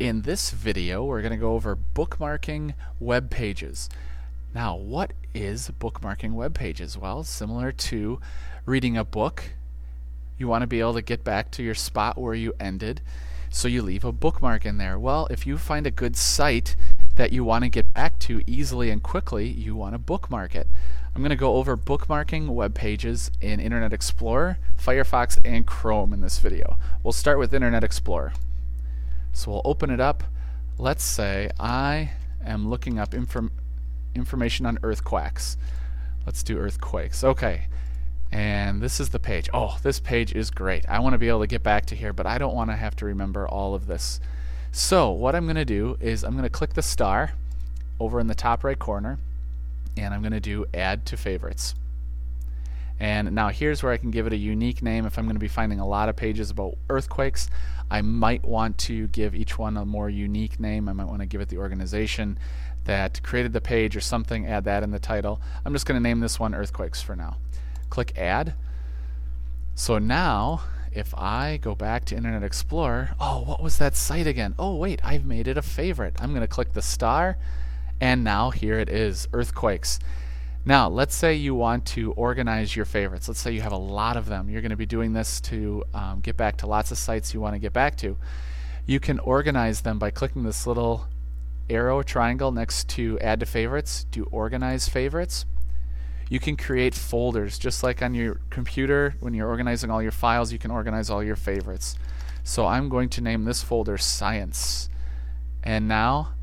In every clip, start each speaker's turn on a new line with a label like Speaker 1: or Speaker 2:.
Speaker 1: In this video, we're going to go over bookmarking web pages. Now, what is bookmarking web pages? Well, similar to reading a book, you want to be able to get back to your spot where you ended, so you leave a bookmark in there. Well, if you find a good site that you want to get back to easily and quickly, you want to bookmark it. I'm going to go over bookmarking web pages in Internet Explorer, Firefox, and Chrome in this video. We'll start with Internet Explorer. So we'll open it up. Let's say I am looking up information on earthquakes. Let's do earthquakes. Okay. And this is the page. Oh, this page is great. I want to be able to get back to here, but I don't want to have to remember all of this. So what I'm going to do is I'm going to click the star over in the top right corner, and I'm going to do Add to Favorites. And now here's where I can give it a unique name. If I'm going to be finding a lot of pages about earthquakes, I might want to give each one a more unique name. I might want to give it the organization that created the page or something, add that in the title. I'm just going to name this one Earthquakes for now. Click Add. So now, if I go back to Internet Explorer, oh, what was that site again? Oh, wait, I've made it a favorite. I'm going to click the star, and now here it is, Earthquakes. Now, let's say you want to organize your favorites. Let's say you have a lot of them. You're going to be doing this to get back to lots of sites you want to get back to. You can organize them by clicking this little arrow triangle next to Add to Favorites. Do Organize Favorites. You can create folders, just like on your computer. When you're organizing all your files, you can organize all your favorites. So I'm going to name this folder Science. And now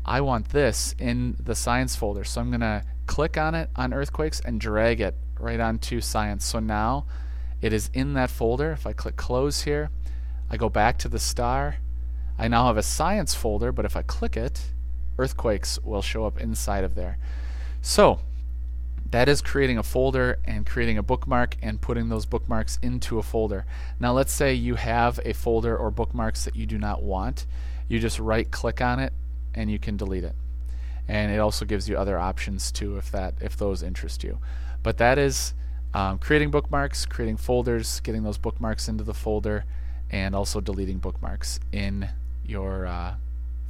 Speaker 1: I want this in the Science folder. So I'm going to click on it on earthquakes and drag it right onto Science. So now it is in that folder. If I click close here, I go back to the star. I now have a Science folder, but if I click it, earthquakes will show up inside of there. So that is creating a folder and creating a bookmark and putting those bookmarks into a folder. Now let's say you have a folder or bookmarks that you do not want. You just right click on it and you can delete it. And it also gives you other options too if those interest you. But that is creating bookmarks, creating folders, getting those bookmarks into the folder, and also deleting bookmarks in your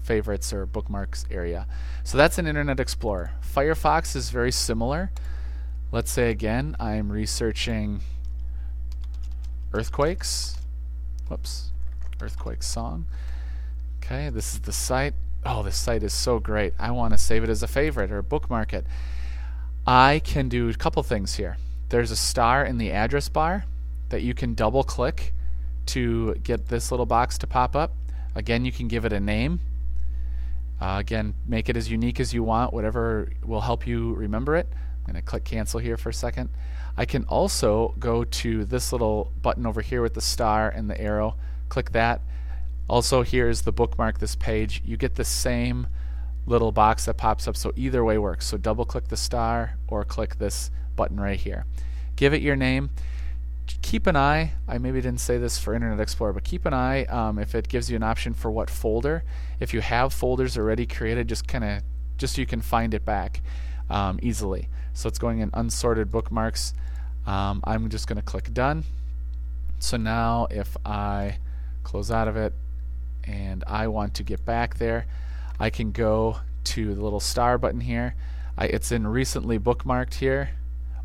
Speaker 1: favorites or bookmarks area. So that's in Internet Explorer. Firefox is very similar. Let's say again I'm researching earthquakes. Whoops, earthquake song. Okay, this is the site. Oh, this site is so great. I want to save it as a favorite or bookmark it. I can do a couple things here. There's a star in the address bar that you can double click to get this little box to pop up. Again, you can give it a name. Again, make it as unique as you want, whatever will help you remember it. I'm going to click cancel here for a second. I can also go to this little button over here with the star and the arrow. Click that. Also, here's the bookmark this page. You get the same little box that pops up, so either way works. So double click the star or click this button right here. Give it your name. Keep an eye. I maybe didn't say this for Internet Explorer, but keep an eye if it gives you an option for what folder. If you have folders already created, just so you can find it back easily. So it's going in unsorted bookmarks. I'm just going to click done. So now if I close out of it and I want to get back there, I can go to the little star button here. It's in recently bookmarked here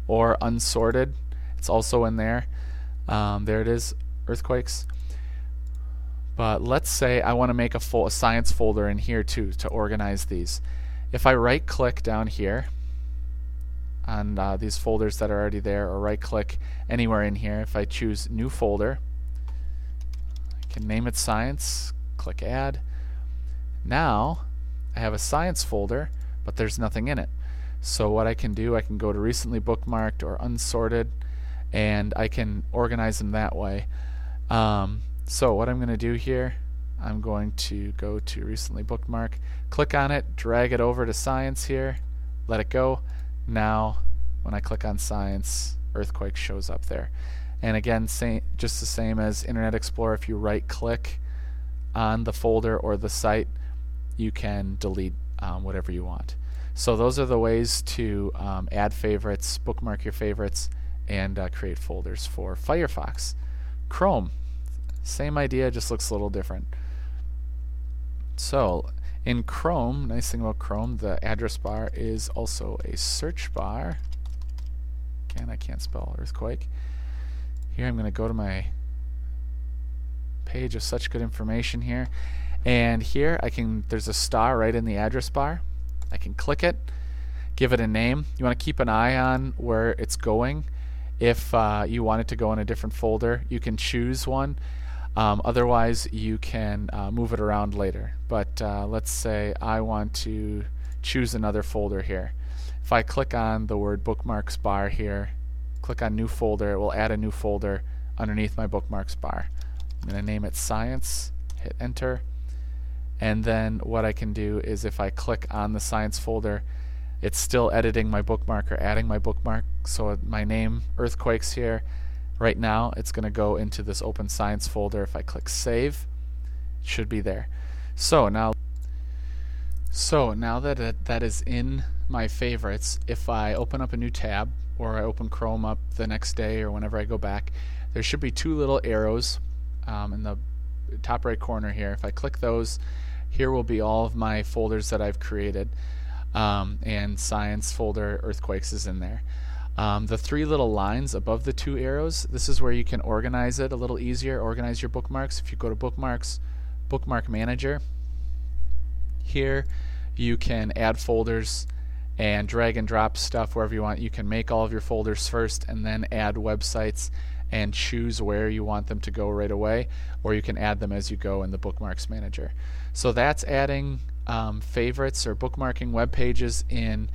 Speaker 1: or unsorted. It's also in there. There it is, earthquakes. But let's say I want to make a science folder in here too to organize these. If I right click down here on these folders that are already there, or right click anywhere in here, if I choose new folder, I can name it Science, click Add. Now I have a Science folder, but there's nothing in it. So what I can do, I can go to recently bookmarked or unsorted, and I can organize them that way. So what I'm going to do here, I'm going to go to recently bookmark, click on it, drag it over to Science here, let it go. Now when I click on Science, earthquake shows up there. And again, just the same as Internet Explorer, if you right click on the folder or the site, you can delete whatever you want. So those are the ways to add favorites, bookmark your favorites, and create folders for Firefox. Chrome, same idea, just looks a little different. So in Chrome, nice thing about Chrome, the address bar is also a search bar. Again, I can't spell earthquake. Here I'm going to go to my page of such good information here, and here there's a star right in the address bar. I can click it, give it a name. You want to keep an eye on where it's going. If you want it to go in a different folder, you can choose one. Otherwise, you can move it around later. But let's say I want to choose another folder here. If I click on the word bookmarks bar here, click on new folder, it will add a new folder underneath my bookmarks bar. I'm going to name it science, hit enter, and then what I can do is if I click on the science folder, it's still editing my bookmark or adding my bookmark. So my name, earthquakes here, right now it's going to go into this open science folder. If I click save, it should be there. So now that that is in my favorites, if I open up a new tab or I open Chrome up the next day or whenever I go back, there should be two little arrows in the top right corner here. If I click those, here will be all of my folders that I've created, and science folder earthquakes is in there. The three little lines above the two arrows, this is where you can organize it a little easier, organize your bookmarks. If you go to Bookmarks, Bookmark Manager, here you can add folders and drag and drop stuff wherever you want. You can make all of your folders first and then add websites and choose where you want them to go right away, or you can add them as you go in the Bookmarks Manager. So that's adding favorites or bookmarking web pages in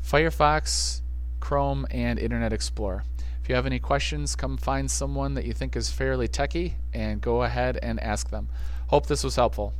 Speaker 1: Firefox, Chrome, and Internet Explorer. If you have any questions, come find someone that you think is fairly techy and go ahead and ask them. Hope this was helpful.